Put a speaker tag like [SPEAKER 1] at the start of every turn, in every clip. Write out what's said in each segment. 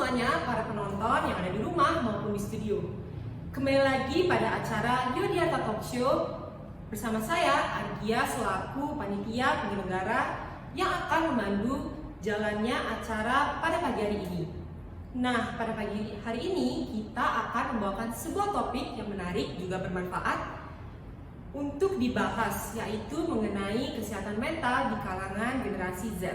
[SPEAKER 1] semuanya, para penonton yang ada di rumah maupun di studio. Kembali lagi pada acara Yodiata Talk Show bersama saya, Argia, selaku panitia penyelenggara yang akan memandu jalannya acara pada pagi hari ini. Nah, pada pagi hari ini kita akan membawakan sebuah topik yang menarik juga bermanfaat untuk dibahas, yaitu mengenai kesehatan mental di kalangan generasi Z.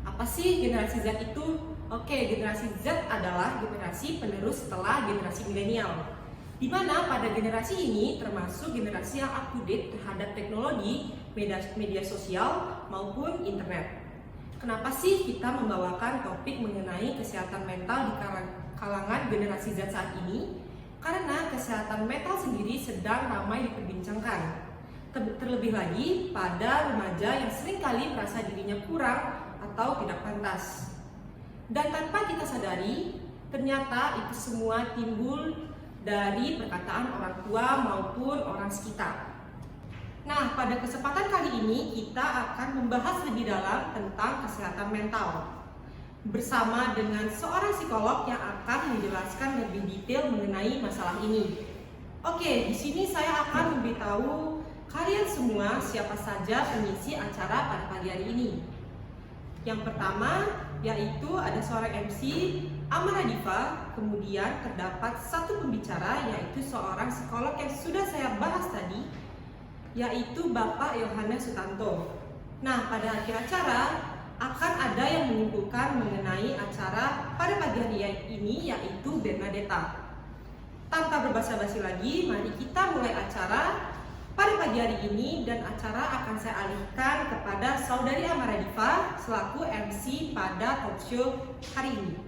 [SPEAKER 1] Apa sih generasi Z itu? Oke, generasi Z adalah generasi penerus setelah generasi milenial, di mana pada generasi ini termasuk generasi yang up to date terhadap teknologi, media sosial maupun internet. Kenapa sih kita membawakan topik mengenai kesehatan mental di kalangan generasi Z saat ini? Karena kesehatan mental sendiri sedang ramai diperbincangkan. Terlebih lagi pada remaja yang seringkali merasa dirinya kurang atau tidak pantas. Dan tanpa kita sadari, ternyata itu semua timbul dari perkataan orang tua maupun orang sekitar. Nah, pada kesempatan kali ini kita akan membahas lebih dalam tentang kesehatan mental bersama dengan seorang psikolog yang akan menjelaskan lebih detail mengenai masalah ini. Oke, di sini saya akan memberitahu kalian semua siapa saja pengisi acara pada pagi hari ini. Yang pertama yaitu ada seorang MC, Amara Diva, kemudian terdapat satu pembicara yaitu seorang psikolog yang sudah saya bahas tadi, yaitu Bapak Yohanes Sutanto. Nah, pada akhir acara akan ada yang menyimpulkan mengenai acara pada pagi hari ini, yaitu Bernadetta. Tanpa berbasa-basi lagi, mari kita mulai acara pada pagi hari ini, dan acara akan saya alihkan kepada Saudari Amara Diva selaku MC pada talk show hari ini.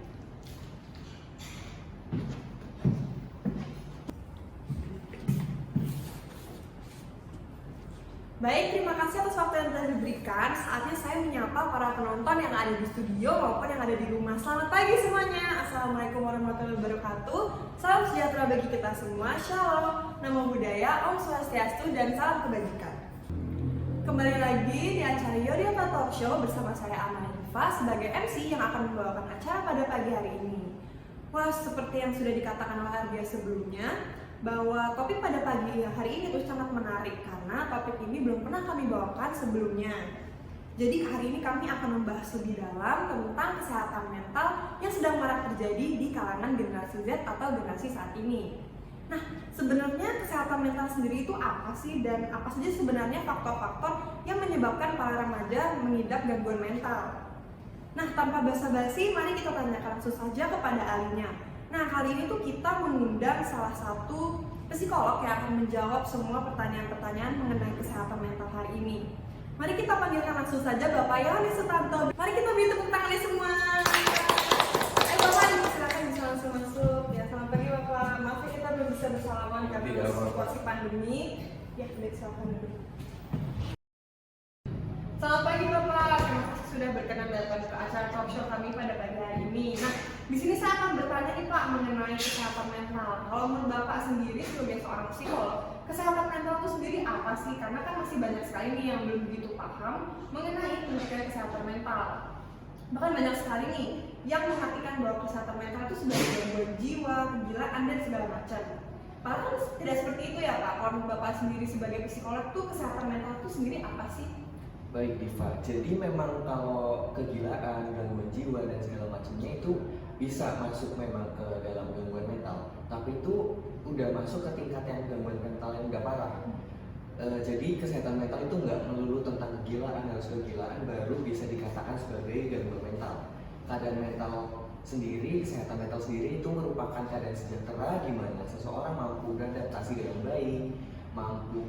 [SPEAKER 2] Baik, terima kasih atas waktu yang telah diberikan. Saatnya saya menyapa para penonton yang ada di studio maupun yang ada di rumah. Selamat pagi semuanya. Assalamualaikum warahmatullahi wabarakatuh. Salam sejahtera bagi kita semua. Shalom, namo buddhaya, Om Swastiastu, dan salam kebajikan. Kembali lagi di acara Yodiata Talk Show bersama saya Amara Diva sebagai MC yang akan membawakan acara pada pagi hari ini. Wah, seperti yang sudah dikatakan oleh Argia sebelumnya, bahwa topik pada pagi hari ini tuh sangat menarik karena topik ini belum pernah kami bawakan sebelumnya. Jadi hari ini kami akan membahas lebih dalam tentang kesehatan mental yang sedang marak terjadi di kalangan generasi Z atau generasi saat ini. Nah, sebenarnya kesehatan mental sendiri itu apa sih, dan apa saja sebenarnya faktor-faktor yang menyebabkan para remaja mengidap gangguan mental? Nah, tanpa basa-basi, mari kita tanyakan langsung saja kepada ahlinya. Nah, kali ini tuh kita mengundang salah satu psikolog yang akan menjawab semua pertanyaan-pertanyaan mengenai kesehatan mental hari ini. Mari kita panggilkan langsung saja Bapak Yohanes Sutanto. Mari kita beri tepuk tangannya semua. Bapak, silakan bisa langsung masuk. Ya, selamat pagi Bapak. Maaf ya kita belum bisa bersalaman karena situasi pandemi. Ya, baik, silakan dulu. Selamat pagi Bapak. Terima kasih sudah berkenan datang ke acara talk show kami pada pagi hari ini. Nah, di sini saya akan bertanya nih Pak mengenai kesehatan mental. Kalau menurut Bapak sendiri sebagai seorang psikolog, kesehatan mental itu sendiri apa sih? Karena kan masih banyak sekali nih yang belum begitu paham mengenai pengertian kesehatan mental. Bahkan banyak sekali nih yang mengartikan bahwa kesehatan mental itu sebagai gangguan jiwa, kegilaan, dan segala macam. Padahal kan tidak seperti itu ya Pak. Kalau menurut Bapak sendiri sebagai psikolog tuh kesehatan mental itu sendiri apa sih?
[SPEAKER 3] Baik Diva, jadi memang kalau kegilaan, gangguan jiwa dan segala macamnya itu bisa masuk memang ke dalam gangguan mental, tapi itu udah masuk ke tingkat yang gangguan mental yang udah parah. Jadi kesehatan mental itu nggak melulu tentang kegilaan, harus kegilaan baru bisa dikatakan sebagai gangguan mental. Keadaan mental sendiri, kesehatan mental sendiri itu merupakan keadaan sejahtera di mana seseorang mampu beradaptasi dengan baik, mampu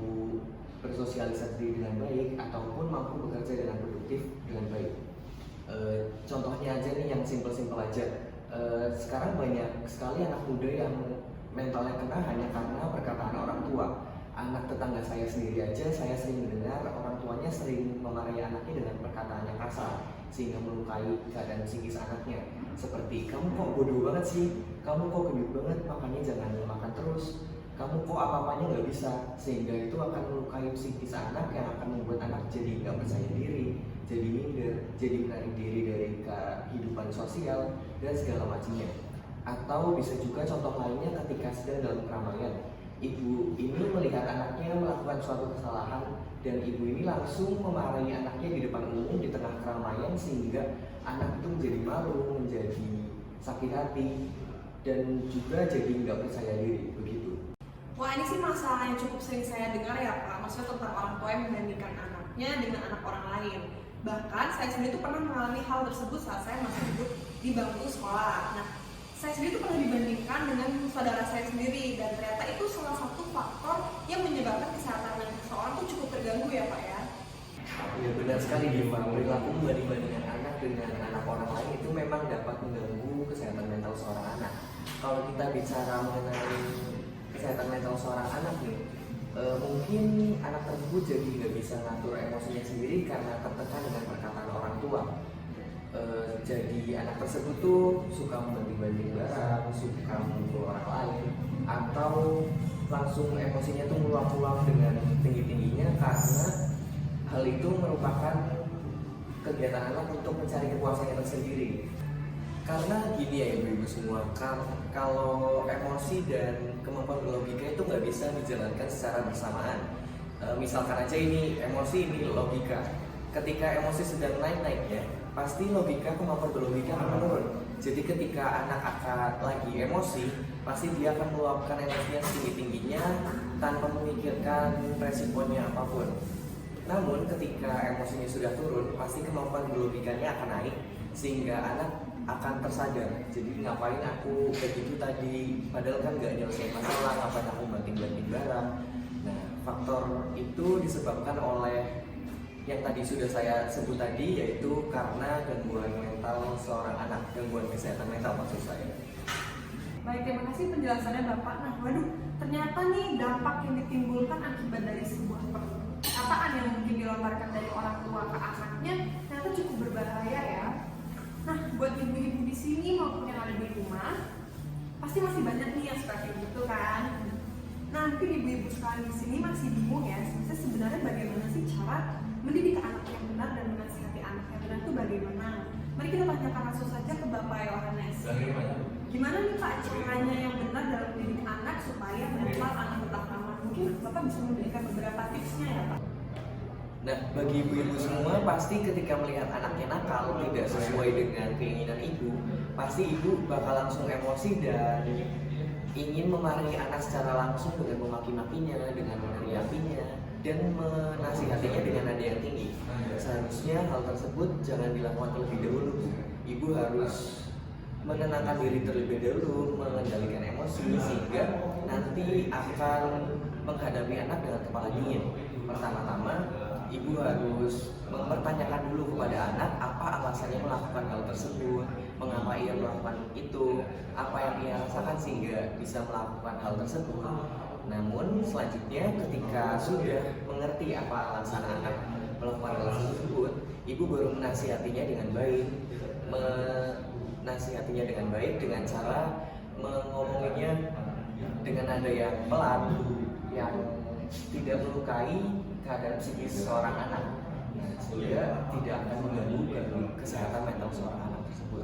[SPEAKER 3] bersosialisasi dengan baik, ataupun mampu bekerja dengan produktif dengan baik. Contohnya aja nih yang simpel-simpel aja. Sekarang banyak sekali anak muda yang mentalnya kena hanya karena perkataan orang tua. Anak tetangga saya sendiri aja, saya sering mendengar orang tuanya sering memarahi anaknya dengan perkataan yang kasar, sehingga melukai keadaan psikis anaknya. Seperti, kamu kok bodoh banget sih, kamu kok gendut banget, makanya jangan makan terus, kamu kok apa-apanya nggak bisa, sehingga itu akan melukai psikis anak yang akan membuat anak jadi nggak percaya diri, jadi minder, jadi menarik diri dari kehidupan sosial dan segala macamnya. Atau bisa juga contoh lainnya ketika sedang dalam keramaian, ibu ini melihat anaknya melakukan suatu kesalahan dan ibu ini langsung memarahi anaknya di depan umum di tengah keramaian, sehingga anak itu menjadi malu, menjadi sakit hati, dan juga jadi nggak percaya diri begitu.
[SPEAKER 2] Wah, ini sih masalah yang cukup sering saya dengar ya Pak, maksudnya tentang orang tua yang membandingkan anaknya dengan anak orang lain. Bahkan saya sendiri tuh pernah mengalami hal tersebut saat saya masih duduk di bangku sekolah. Nah, saya sendiri tuh pernah dibandingkan dengan saudara saya sendiri, dan ternyata itu salah satu faktor yang menyebabkan kesehatan mental seseorang tuh cukup terganggu ya Pak ya.
[SPEAKER 3] Ya benar sekali Diva, perilaku membanding-bandingkan anak dengan anak orang lain itu memang dapat mengganggu kesehatan mental seorang anak. Kalau kita bicara mengenai kesehatan mental seorang anak nih, mungkin anak tersebut jadi nggak bisa ngatur emosinya sendiri karena tertekan dengan perkataan orang tua. Jadi anak tersebut tuh suka membanding-banding barang, suka memukul orang lain, atau langsung emosinya tuh meluap-luap dengan tinggi-tingginya karena hal itu merupakan kegiatan anak untuk mencari kepuasannya tersendiri. Karena gini ya ibu-ibu semua, kalau emosi dan kemampuan berlogika itu nggak bisa dijalankan secara bersamaan. Misalkan aja ini emosi, ini logika. Ketika emosi sedang naik-naiknya, pasti logika, kemampuan berlogika akan menurun. Jadi ketika anak akan lagi emosi, pasti dia akan meluapkan emosinya setinggi-tingginya tanpa memikirkan resikonya apapun. Namun ketika emosinya sudah turun, pasti kemampuan berlogikanya akan naik, sehingga anak akan tersadar. Jadi ngapain aku begitu tadi, padahal kan gak nyelesain masalah, ngapain aku banting-banting barang. Nah, faktor itu disebabkan oleh yang tadi sudah saya sebut tadi, yaitu karena gangguan mental seorang anak, gangguan kesehatan mental maksud saya.
[SPEAKER 2] Baik, terima kasih penjelasannya Bapak. Nah, waduh, ternyata nih dampak yang ditimbulkan akibat dari sebuah perkataan yang mungkin dilontarkan dari orang tua ke anaknya ternyata cukup berbahaya ya. Nah, buat ibu-ibu di sini maupun yang ada di rumah, pasti masih banyak nih yang seperti itu kan. Nah, mungkin ibu-ibu sekalian di sini masih bingung ya, sebenarnya bagaimana sih cara mendidik anak yang benar dan menasihati anak yang benar itu bagaimana? Mari kita tanyakan langsung saja ke Bapak Yohanes. Gimana nih Pak caranya yang benar dalam mendidik anak supaya mental anak tetap aman? Mungkin Bapak bisa memberikan beberapa tipsnya ya Pak.
[SPEAKER 3] Nah, bagi ibu-ibu semua, pasti ketika melihat anaknya nakal, tidak sesuai dengan keinginan ibu, pasti ibu bakal langsung emosi dan ingin memarahi anak secara langsung dengan memaki-makinya, dengan meneriakinya, dan menasihatinya dengan nada yang tinggi. Seharusnya hal tersebut jangan dilakukan terlebih dahulu. Ibu harus menenangkan diri terlebih dahulu, mengendalikan emosi, sehingga nanti akan menghadapi anak dengan kepala dingin. Pertama-tama, ibu harus mempertanyakan dulu kepada anak apa alasannya melakukan hal tersebut, mengapa ia melakukan itu, apa yang ia rasakan sehingga bisa melakukan hal tersebut. Namun selanjutnya ketika sudah mengerti apa alasan anak melakukan hal tersebut, ibu baru menasihatinya dengan baik, dengan cara mengomonginya dengan nada yang pelan, yang tidak melukai keadaan psikis seorang anak, sehingga tidak akan mengganggu kesehatan mental seorang anak tersebut.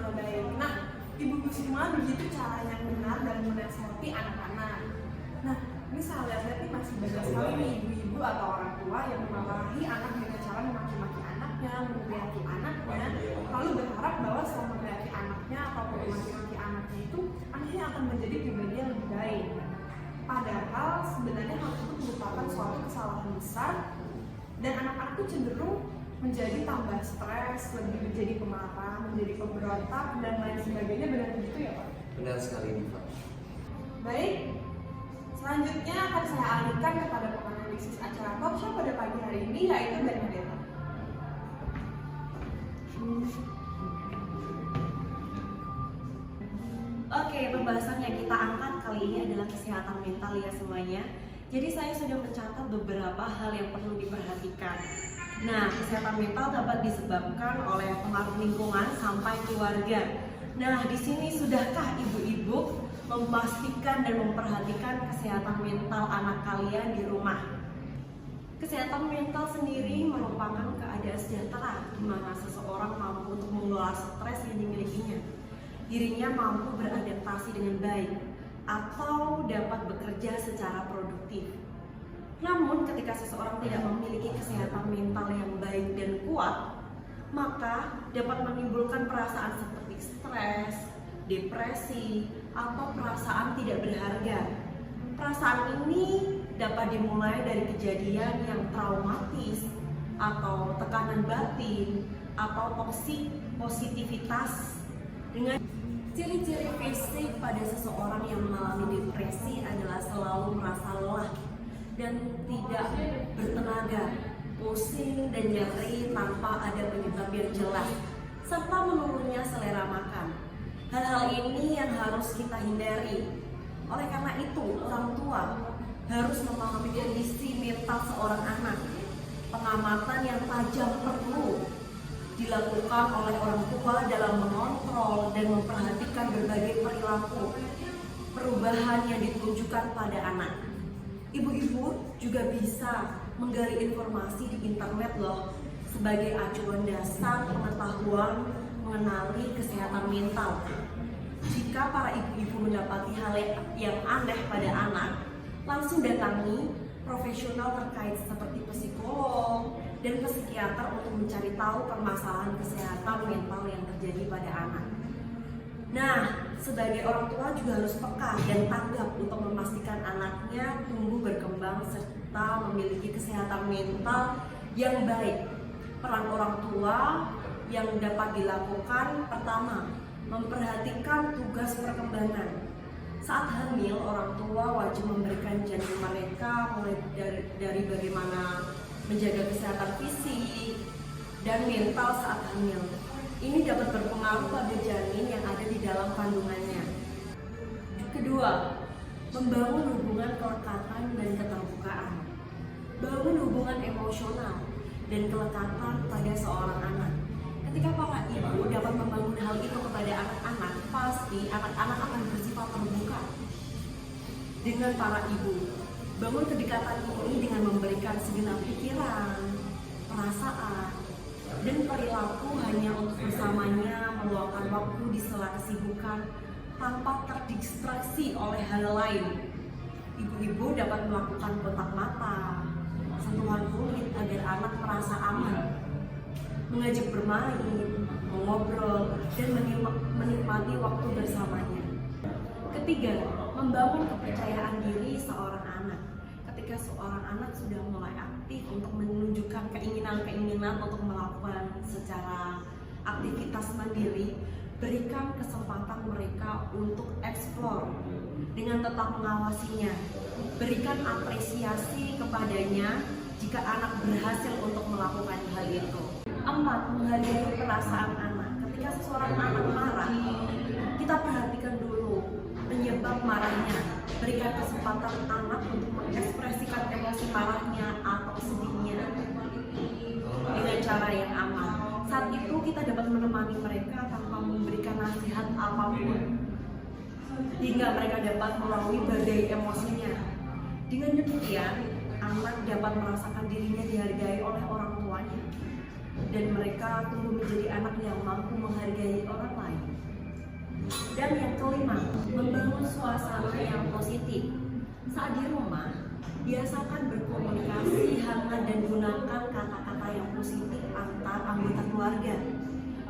[SPEAKER 2] Baik. Nah, ibu-ibu semua begitu cara yang benar dalam menasihati anak-anak. Nah, ini saya lihat nih masih banyak sekali nih ibu-ibu atau orang tua yang memarahi anak dengan cara memaki-maki anaknya, meneriaki anaknya, lalu berharap bahwa setelah meneriaki anaknya atau memaki-maki anaknya itu, anaknya akan menjadi pribadi yang lebih baik. Padahal sebenarnya hal itu merupakan suatu kesalahan besar, dan anak-anak itu cenderung menjadi tambah stres, lebih menjadi pemarah, menjadi pemberontak, dan lain sebagainya. Benar begitu ya Pak?
[SPEAKER 3] Benar sekali Diva.
[SPEAKER 2] Baik, selanjutnya akan saya alihkan kepada pemanalisis acara talk show pada pagi hari ini, yaitu Bernadetta.
[SPEAKER 4] Oke, pembahasan yang kita angkat kali ini adalah kesehatan mental ya semuanya. Jadi saya sudah mencatat beberapa hal yang perlu diperhatikan. Nah, kesehatan mental dapat disebabkan oleh pengaruh lingkungan sampai keluarga. Nah, di sini sudahkah ibu-ibu memastikan dan memperhatikan kesehatan mental anak kalian di rumah. Kesehatan mental sendiri merupakan keadaan sejahtera di mana seseorang mampu untuk mengelola stres yang dimilikinya. Dirinya mampu beradaptasi dengan baik atau dapat bekerja secara produktif. Namun ketika seseorang tidak memiliki kesehatan mental yang baik dan kuat, maka dapat menimbulkan perasaan seperti stres, depresi, atau perasaan tidak berharga. Perasaan ini dapat dimulai dari kejadian yang traumatis atau tekanan batin atau toksik positivitas. Dengan ciri-ciri fisik pada seseorang yang mengalami depresi adalah selalu merasa lelah dan tidak bertenaga, pusing dan nyeri tanpa ada penyebab yang jelas, serta menurunnya selera makan. Hal-hal ini yang harus kita hindari. Oleh karena itu, orang tua harus memahami kondisi mental seorang anak. Pengamatan yang tajam perlu dilakukan oleh orang tua dalam mengontrol dan memperhatikan berbagai perilaku perubahan yang ditunjukkan pada anak. Ibu-ibu juga bisa menggali informasi di internet loh sebagai acuan dasar pengetahuan mengenali kesehatan mental. Jika para ibu-ibu mendapati hal yang aneh pada anak, langsung datangi profesional terkait seperti psikolog dan psikiater untuk mencari tahu permasalahan kesehatan mental yang terjadi pada anak. Nah, sebagai orang tua juga harus peka dan tanggap untuk memastikan anaknya tumbuh berkembang serta memiliki kesehatan mental yang baik. Peran orang tua yang dapat dilakukan, pertama, memperhatikan tugas perkembangan. Saat hamil, orang tua wajib memberikan janin mereka mulai dari bagaimana menjaga kesehatan fisik dan mental saat hamil. Ini dapat berpengaruh pada janin yang ada di dalam kandungannya. Kedua, membangun hubungan kelekatan dan keterbukaan. Bangun hubungan emosional dan kelekatan pada seorang anak. Ketika para ibu dapat membangun hal itu kepada anak-anak, pasti anak-anak akan bersifat terbuka dengan para ibu. Bangun kedekatan ini dengan memberikan segenap pikiran, perasaan, dan perilaku hanya untuk bersamanya meluangkan waktu di sela kesibukan tanpa terdistraksi oleh hal lain. Ibu-ibu dapat melakukan kontak mata, sentuhan kulit agar anak merasa aman, mengajak bermain, mengobrol, dan menikmati waktu bersamanya. Ketiga, membangun kepercayaan diri seorang anak. Ketika seorang anak sudah mulai aktif untuk menunjukkan keinginan-keinginan untuk melakukan secara aktivitas mandiri, berikan kesempatan mereka untuk eksplor dengan tetap mengawasinya. Berikan apresiasi kepadanya jika anak berhasil untuk melakukan hal itu. 4. Menghargai perasaan anak. Ketika seseorang anak marah, kita perhatikan dulu penyebab marahnya. Berikan kesempatan anak untuk mengekspresikan emosi marahnya atau sedihnya dengan cara yang aman. Saat itu kita dapat menemani mereka tanpa memberikan nasihat apapun, hingga mereka dapat melalui badai emosinya. Dengan demikian, anak dapat merasakan dirinya dihargai oleh orang tuanya, dan mereka tumbuh menjadi anak yang mampu menghargai orang lain. Dan yang kelima, membangun suasana yang positif. Saat di rumah, biasakan berkomunikasi hangat dan gunakan kata-kata yang positif antar anggota keluarga.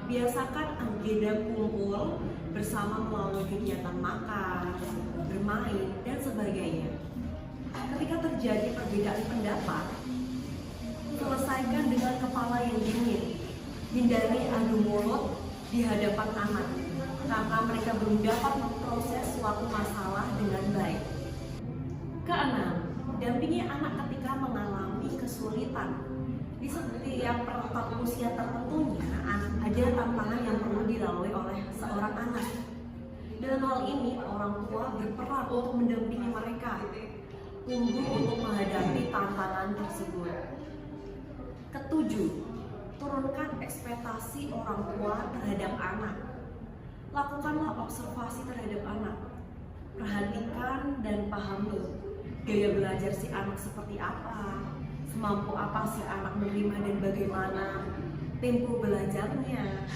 [SPEAKER 4] Biasakan agenda kumpul bersama melalui kegiatan makan, bermain, dan sebagainya. Ketika terjadi perbedaan pendapat, selesaikan dengan kepala yang dingin. Hindari adu mulut di hadapan anak, karena mereka belum dapat memproses suatu masalah dengan baik. Keenam, dampingi anak ketika mengalami kesulitan. Di setiap rentang usia tertentunya, ada tantangan yang perlu dilalui oleh seorang anak. Dalam hal ini, orang tua berperan untuk mendampingi mereka tumbuh untuk menghadapi tantangan tersebut. Ketujuh, turunkan ekspektasi orang tua terhadap anak. Lakukanlah observasi terhadap anak. Perhatikan dan pahami gaya belajar si anak seperti apa, semampu apa si anak menerima dan bagaimana tempo belajarnya.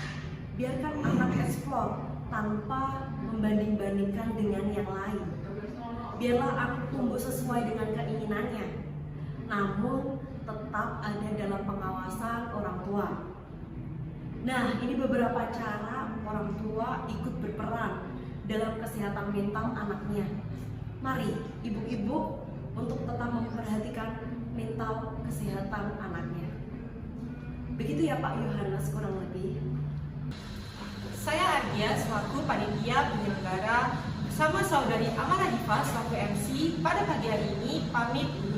[SPEAKER 4] Biarkan anak eksplor tanpa membanding-bandingkan dengan yang lain. Biarlah anak tumbuh sesuai dengan keinginannya, namun tetap ada dalam pengawasan orang tua. Nah, ini beberapa cara orang tua ikut berperan dalam kesehatan mental anaknya. Mari ibu-ibu untuk tetap memperhatikan mental kesehatan anaknya. Begitu ya Pak Yohanes kurang lebih.
[SPEAKER 1] Saya Ardia selaku panitia penyelenggara bersama saudari Amara Diva selaku MC pada pagi hari ini pamit.